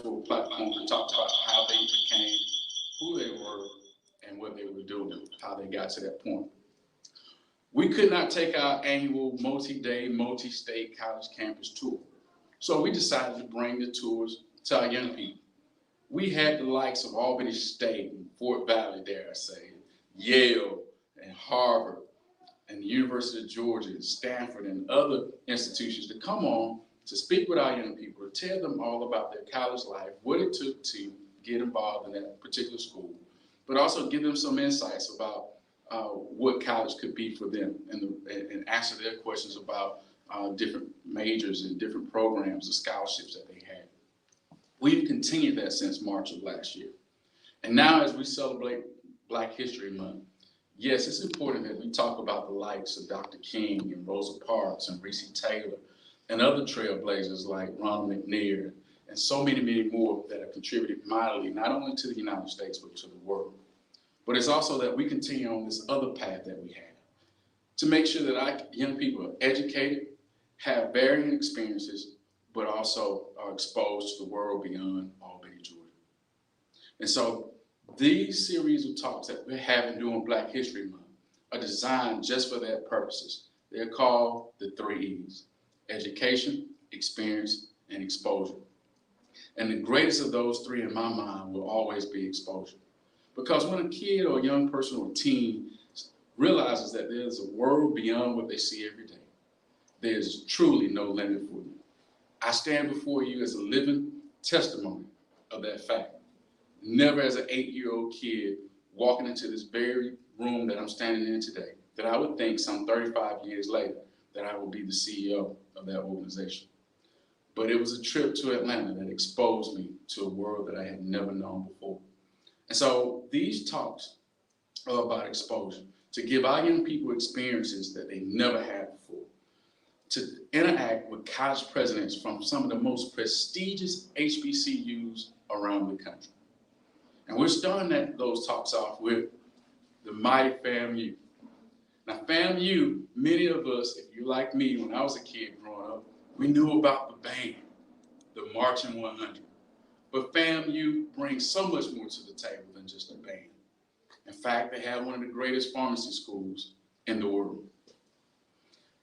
virtual platform to talk about how they became who they were and what they were doing, how they got to that point. We could not take our annual multi-day, multi-state college campus tour. So we decided to bring the tours to our young people. We had the likes of Albany State and Fort Valley, dare I say, Yale and Harvard and the University of Georgia and Stanford and other institutions to come on to speak with our young people, to tell them all about their college life, what it took to get involved in that particular school, but also give them some insights about what college could be for them and answer their questions about different majors and different programs and scholarships that they had. We've continued that since March of last year. And now as we celebrate Black History Month, yes, it's important that we talk about the likes of Dr. King and Rosa Parks and Reese Taylor and other trailblazers like Ronald McNair and so many, many more that have contributed mightily, not only to the United States, but to the world. But it's also that we continue on this other path that we have to make sure that our young people are educated, have varying experiences, but also are exposed to the world beyond Albany, Georgia. And so these series of talks that we're having during Black History Month are designed just for that purposes. They're called the 3 E's: education, experience, and exposure. And the greatest of those 3 in my mind will always be exposure. Because when a kid or a young person or teen realizes that there's a world beyond what they see every day, there's truly no limit for them. I stand before you as a living testimony of that fact. Never as an 8-year-old kid walking into this very room that I'm standing in today, that I would think some 35 years later that I would be the CEO of that organization. But it was a trip to Atlanta that exposed me to a world that I had never known before. And so these talks are about exposure, to give our young people experiences that they never had before, to interact with college presidents from some of the most prestigious HBCUs around the country. And we're starting those talks off with the mighty FAMU. Now FAMU, many of us, if you're like me, when I was a kid growing up, we knew about the band, the Marching 100. But FAMU brings so much more to the table than just a band. In fact, they have one of the greatest pharmacy schools in the world.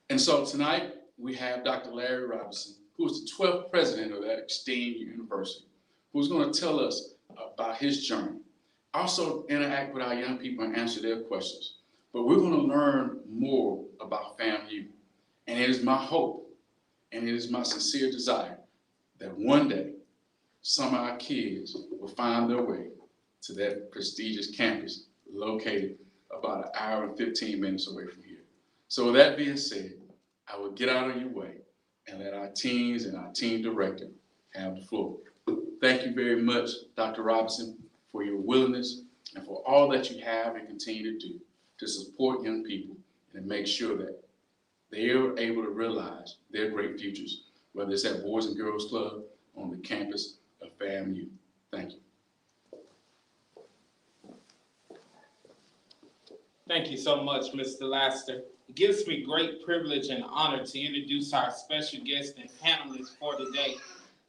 And so tonight, we have Dr. Larry Robinson, who is the 12th president of that esteemed university, who's going to tell us about his journey. Also interact with our young people and answer their questions. But we're going to learn more about FAMU. And it is my hope, and it is my sincere desire that one day, some of our kids will find their way to that prestigious campus located about 1 hour and 15 minutes away from here. So with that being said, I will get out of your way and let our teams and our team director have the floor. Thank you very much, Dr. Robinson, for your willingness and for all that you have and continue to do to support young people and to make sure that they are able to realize their great futures, whether it's at Boys and Girls Club, on the campus of FAMU. Thank you. Thank you so much, Mr. Laster. It gives me great privilege and honor to introduce our special guest and panelists for today,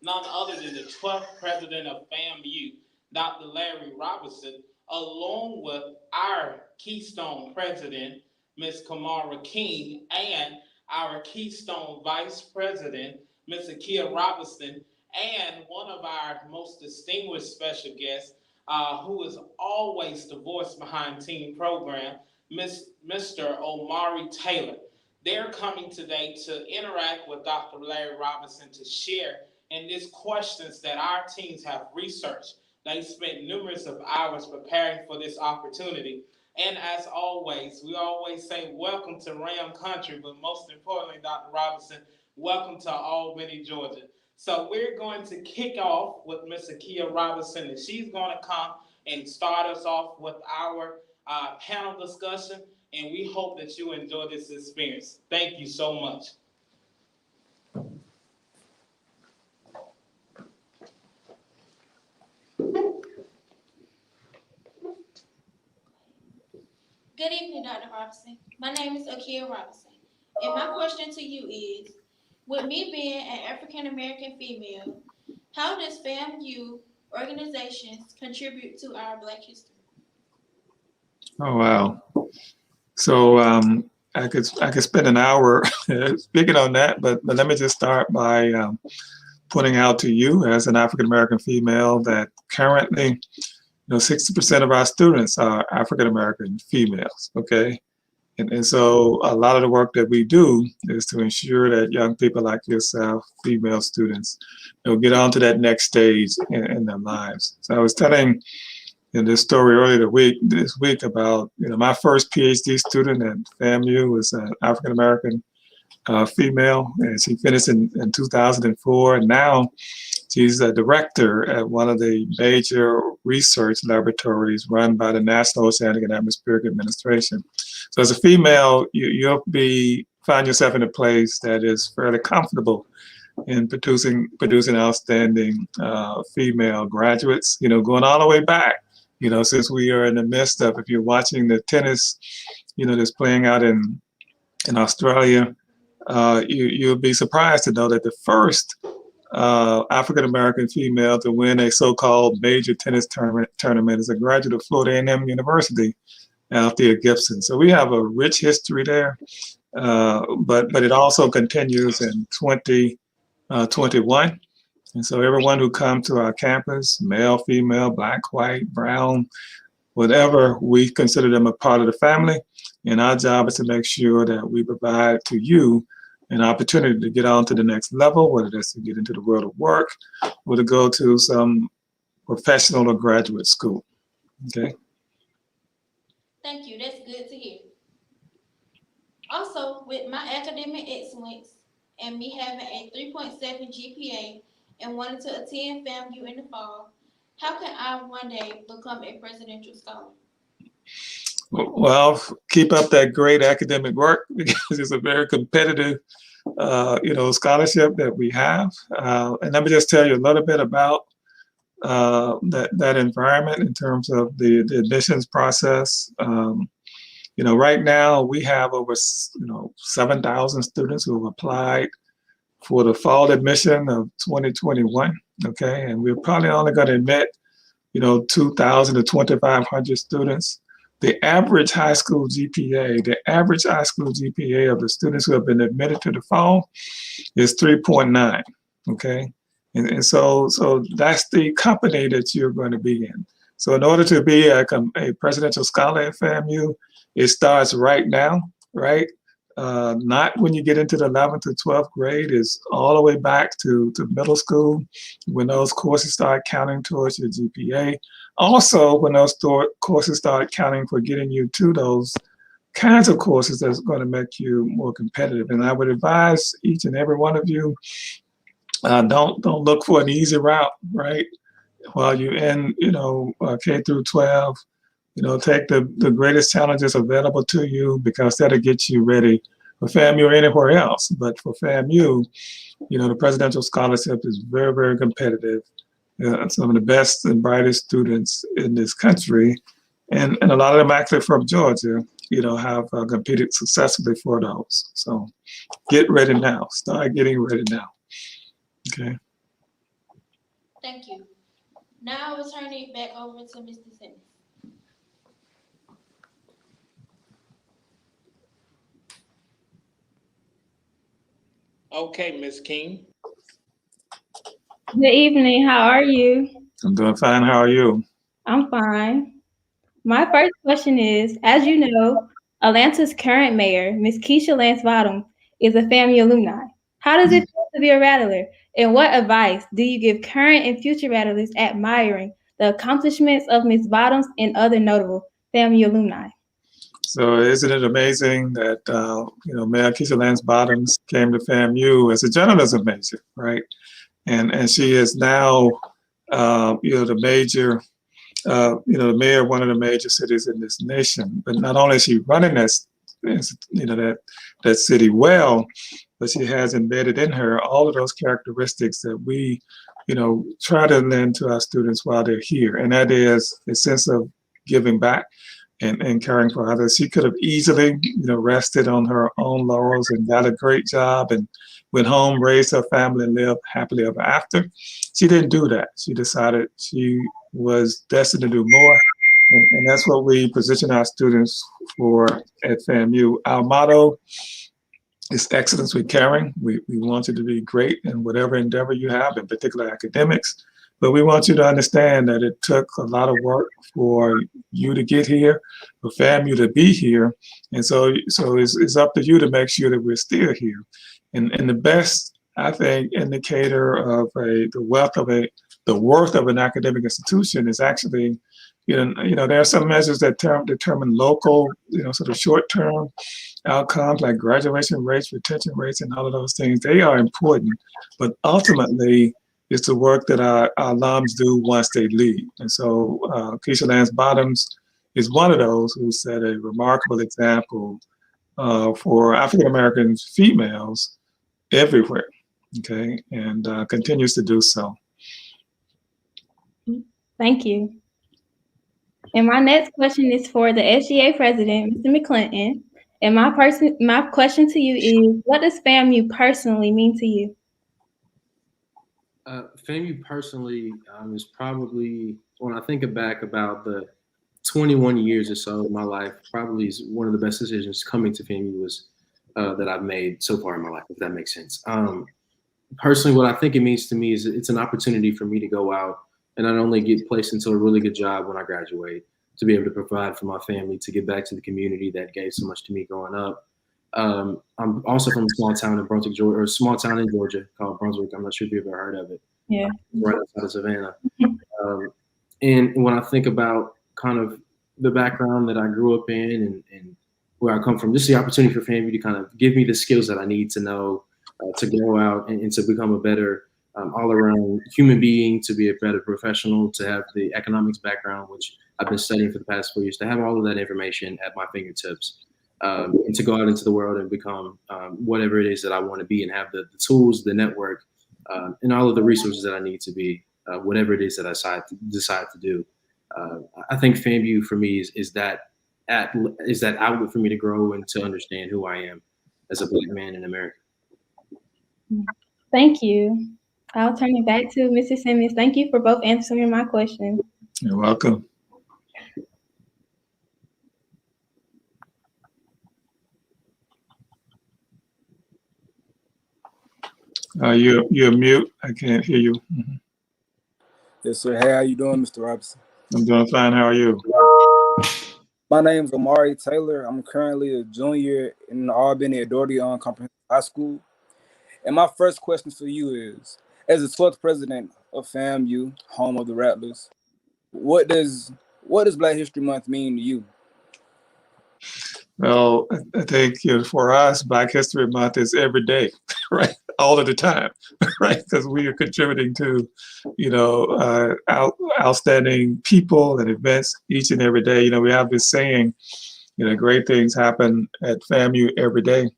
none other than the 12th president of FAMU, Dr. Larry Robinson, along with our Keystone president, Ms. Kamara King, and our Keystone vice president, Ms. Akia Robinson, and one of our most distinguished special guests, who is always the voice behind team program, Mr. Omari Taylor. They're coming today to interact with Dr. Larry Robinson to share in these questions that our teams have researched. They spent numerous of hours preparing for this opportunity. And as always, we always say welcome to Ram Country, but most importantly, Dr. Robinson, welcome to Albany, Georgia. So we're going to kick off with Ms. Akia Robinson, and she's going to come and start us off with our panel discussion, and we hope that you enjoy this experience. Thank you so much. Good evening, Dr. Robinson. My name is Akia Robinson, and my question to you is, with me being an African-American female, How does FAMU organizations contribute to our Black history? Oh, wow. So I could spend an hour speaking on that, but let me just start by pointing out to you as an African American female that currently, 60% of our students are African American females. Okay. And so a lot of the work that we do is to ensure that young people like yourself, female students, get on to that next stage in their lives. So I was telling this story earlier this week about, my first PhD student at FAMU was an African American female, and she finished in 2004. And now she's a director at one of the major research laboratories run by the National Oceanic and Atmospheric Administration. So as a female, you'll find yourself in a place that is fairly comfortable in producing outstanding female graduates, going all the way back, since we are in the midst of, if you're watching the tennis, that's playing out in Australia, you'll be surprised to know that the first African-American female to win a so-called major tennis tournament is a graduate of Florida A&M University, Althea Gibson. So we have a rich history there, but it also continues in 2021. And so everyone who comes to our campus, male, female, black, white, brown, whatever, we consider them a part of the family. And our job is to make sure that we provide to you an opportunity to get on to the next level, whether that's to get into the world of work or to go to some professional or graduate school. Okay. Thank you. That's good to hear. Also, with my academic excellence and me having a 3.7 GPA and wanting to attend FAMU in the fall, how can I one day become a presidential scholar? Well, keep up that great academic work because it's a very competitive, scholarship that we have. And let me just tell you a little bit about that environment in terms of the admissions process. Right now we have over 7,000 students who have applied for the fall admission of 2021. Okay, and we're probably only going to admit 2,000 to 2,500 students. The average high school GPA of the students who have been admitted to the fall is 3.9. Okay, and so that's the company that you're going to be in. So in order to be a presidential scholar at FAMU, it starts right now, right? Not when you get into the 11th to 12th grade. It's all the way back to middle school when those courses start counting towards your GPA. Also, when those courses start counting for getting you to those kinds of courses that's going to make you more competitive. And I would advise each and every one of you, don't look for an easy route, right? While you're in, K through 12, take the greatest challenges available to you because that'll get you ready for FAMU or anywhere else. But for FAMU, the presidential scholarship is very, very competitive. Some of the best and brightest students in this country, and a lot of them actually from Georgia, have competed successfully for those. So get ready now. Start getting ready now. Okay. Thank you. Now I will turn it back over to Mr. Simmons. Okay, Ms. King. Good evening. How are you? I'm doing fine. How are you? I'm fine. My first question is, as you know, Atlanta's current mayor, Ms. Keisha Lance Bottoms, is a FAMU alumni. How does it feel to be a Rattler? And what advice do you give current and future Rattlers admiring the accomplishments of Ms. Bottoms and other notable FAMU alumni? So isn't it amazing that, Mayor Keisha Lance Bottoms came to FAMU as a journalism major, right? And she is now, the major, the mayor of one of the major cities in this nation. But not only is she running that city well, but she has embedded in her all of those characteristics that we, try to lend to our students while they're here. And that is a sense of giving back. and caring for others. She could have easily, rested on her own laurels and got a great job and went home, raised her family, and lived happily ever after. She didn't do that. She decided she was destined to do more. And that's what we position our students for at FAMU. Our motto is excellence with caring. We want you to be great in whatever endeavor you have, in particular academics. But we want you to understand that it took a lot of work for you to get here, for FAMU to be here. And so it's up to you to make sure that we're still here. And the best, I think, indicator of the worth of an academic institution is actually, there are some measures that determine local, sort of short-term outcomes like graduation rates, retention rates, and all of those things. They are important, but ultimately, it's the work that our alums do once they leave. And so Keisha Lance Bottoms is one of those who set a remarkable example for African-American females everywhere, okay, and continues to do so. Thank you. And my next question is for the SGA president, Mr. McClinton. And my question to you is, what does FAMU personally mean to you? FAMU personally is probably, when I think back about the 21 years or so of my life, probably is one of the best decisions coming to FAMU was that I've made so far in my life, if that makes sense. Personally, what I think it means to me is it's an opportunity for me to go out and not only get placed into a really good job when I graduate, to be able to provide for my family, to give back to the community that gave so much to me growing up. I'm also from a small town in Brunswick, Georgia, or a small town in Georgia called Brunswick. I'm not sure if you've ever heard of it. Yeah. Right outside of Savannah. And when I think about kind of the background that I grew up in and where I come from, just the opportunity for FAMU to kind of give me the skills that I need to know, to go out and to become a better all-around human being, to be a better professional, to have the economics background, which I've been studying for the past 4 years, to have all of that information at my fingertips, and to go out into the world and become whatever it is that I want to be, and have the tools, the network, and all of the resources that I need to be whatever it is that I decide to do. I think FAMU for me is that outlet for me to grow and to understand who I am as a Black man in America. Thank you. I'll turn it back to Mr. Simmons. Thank you for both answering my questions. You're welcome. You're mute. I can't hear you. Mm-hmm. Yes, sir. Hey, how you doing, Mr. Robinson? I'm doing fine. How are you? My name's Amari Taylor. I'm currently a junior in Albany at Doherty Comprehensive High School. And my first question for you is, as the 12th president of FAMU, home of the Rattlers, what does Black History Month mean to you? Well, I think for us, Black History Month is every day, right? All of the time, right? Because we are contributing to, outstanding people and events each and every day. We have this saying, great things happen at FAMU every day.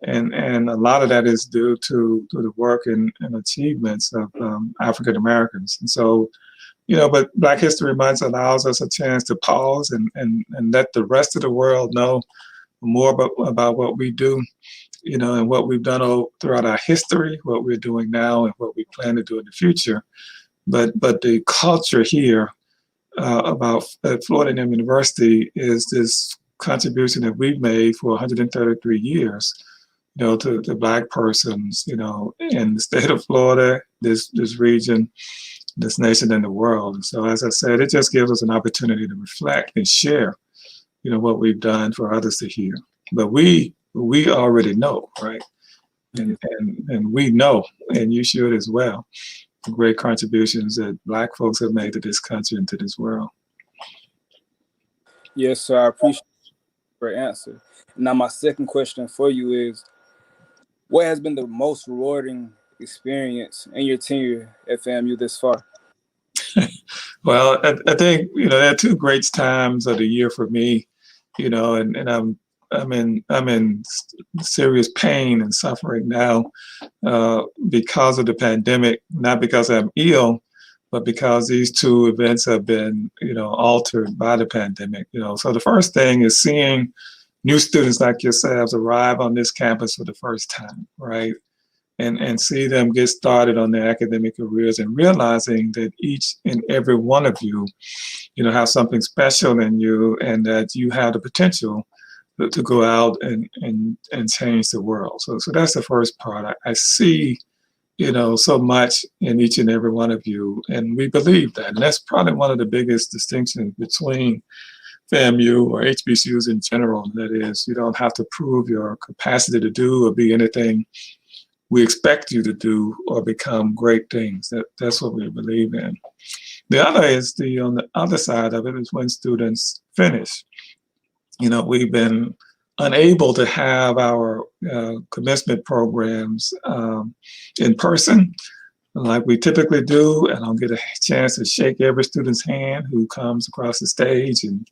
And a lot of that is due to the work and achievements of African Americans. And so, but Black History Month allows us a chance to pause and let the rest of the world know more about what we do, and what we've done throughout our history, what we're doing now, and what we plan to do in the future. But the culture here about at Florida A&M University is this contribution that we've made for 133 years, to Black persons, in the state of Florida, this region, this nation, and the world. And so, as I said, it just gives us an opportunity to reflect and share, what we've done for others to hear. But we already know, right? And we know, and you should as well, the great contributions that Black folks have made to this country and to this world. Yes, sir. I appreciate your answer. Now, my second question for you is, what has been the most rewarding experience in your tenure at FAMU this far? Well, I think, there are two great times of the year for me, and I'm in serious pain and suffering now because of the pandemic, not because I'm ill, but because these two events have been, altered by the pandemic, So the first thing is seeing new students like yourselves arrive on this campus for the first time, right? And see them get started on their academic careers and realizing that each and every one of you, have something special in you and that you have the potential to go out and change the world. So that's the first part. I see, so much in each and every one of you, and we believe that. And that's probably one of the biggest distinctions between FAMU or HBCUs in general. That is, you don't have to prove your capacity to do or be anything we expect you to do or become great things. That's what we believe in. The other is on the other side of it is when students finish. We've been unable to have our commencement programs in person like we typically do, and I'll get a chance to shake every student's hand who comes across the stage and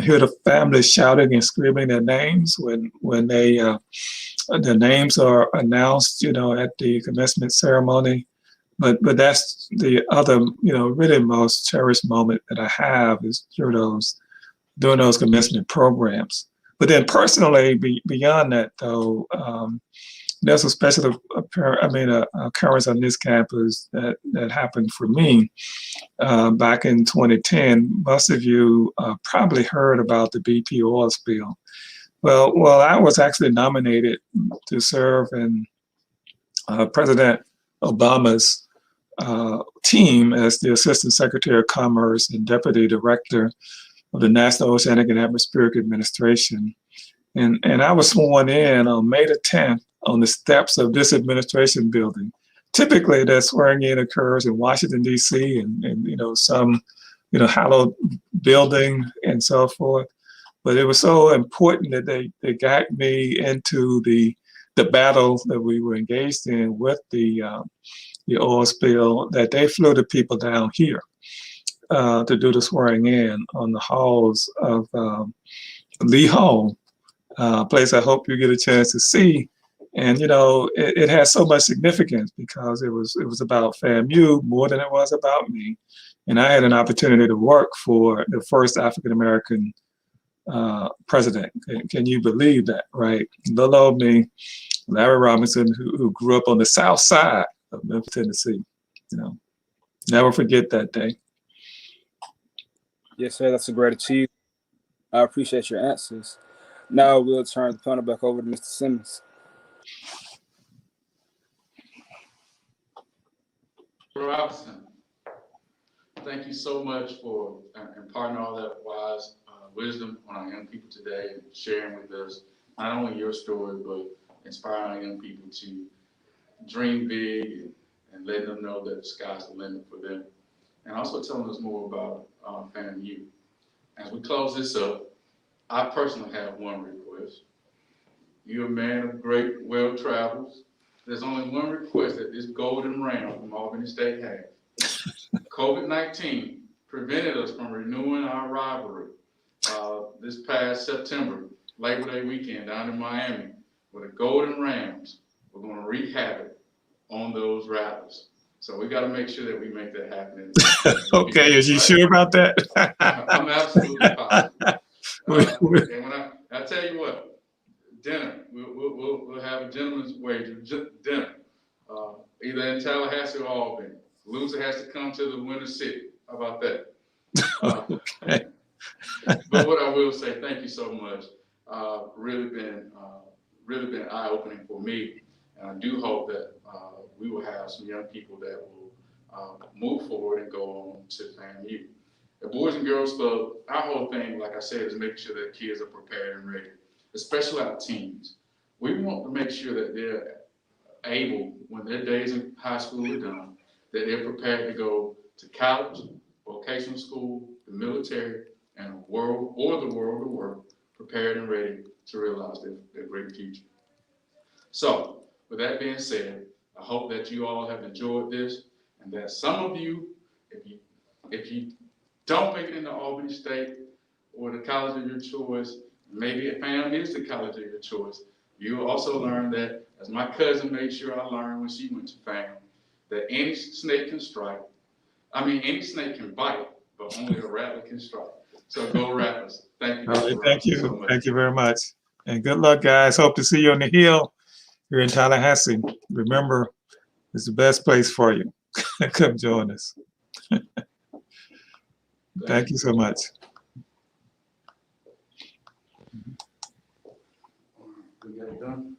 hear the families shouting and screaming their names when their names are announced, at the commencement ceremony. But that's the other, really most cherished moment that I have is during those commencement programs. But then personally, beyond that, though, there's a special occurrence on this campus that happened for me back in 2010. Most of you probably heard about the BP oil spill. Well, I was actually nominated to serve in President Obama's team as the Assistant Secretary of Commerce and Deputy Director of the National Oceanic and Atmospheric Administration. And I was sworn in on May the 10th on the steps of this administration building. Typically, that swearing in occurs in Washington, D.C. and some, hallowed building and so forth. But it was so important that they got me into the battle that we were engaged in with the oil spill, that they flew the people down here to do the swearing in on the halls of Lee Hall, place I hope you get a chance to see. And it has so much significance because it was about FAMU more than it was about me. And I had an opportunity to work for the first African American president. Can you believe that, right? Little old me, Larry Robinson, who grew up on the south side of Memphis, Tennessee. Never forget that day. Yes, sir. That's a great achievement. I appreciate your answers. Now we'll turn the panel back over to Mr. Simmons. Robinson, thank you so much for imparting all that wise wisdom on our young people today and sharing with us not only your story, but inspiring our young people to dream big and letting them know that the sky's the limit for them. And also telling us more about FAMU. As we close this up, I personally have one request. You're a man of great well travels. There's only one request that this golden ram from Albany State has. COVID-19 prevented us from renewing our rivalry this past September, Labor Day weekend down in Miami, with the Golden Rams. We're going to wreak havoc on those rallies. So we got to make sure that we make that happen. Okay, is you sure about that? I'm absolutely positive. And when I tell you what, dinner, we'll have a gentleman's wager, dinner, either in Tallahassee or Albany. Loser has to come to the Winter City. How about that? Okay. But what I will say, thank you so much. Really been eye-opening for me, and I do hope that we will have some young people that will move forward and go on to FAMU. The Boys and Girls Club, our whole thing, like I said, is making sure that kids are prepared and ready, especially our teens. We want to make sure that they're able, when their days in high school are done, that they're prepared to go to college, vocational school, the military, and the world of work, prepared and ready to realize their great future. So, with that being said, I hope that you all have enjoyed this, and that some of you, if you don't make it into Albany State or the college of your choice, maybe FAM is the college of your choice, you'll also learn that, as my cousin made sure I learned when she went to FAM, that any snake can strike, I mean, any snake can bite, but only a rattler can strike. So go Rattlers. Thank you. All right, Mr. thank Robinson, you. so much. Thank you very much. And good luck, guys. Hope to see you on the Hill here in Tallahassee. Remember, it's the best place for you. Come join us. Thank you so much. We got it done.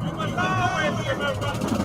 You must always remember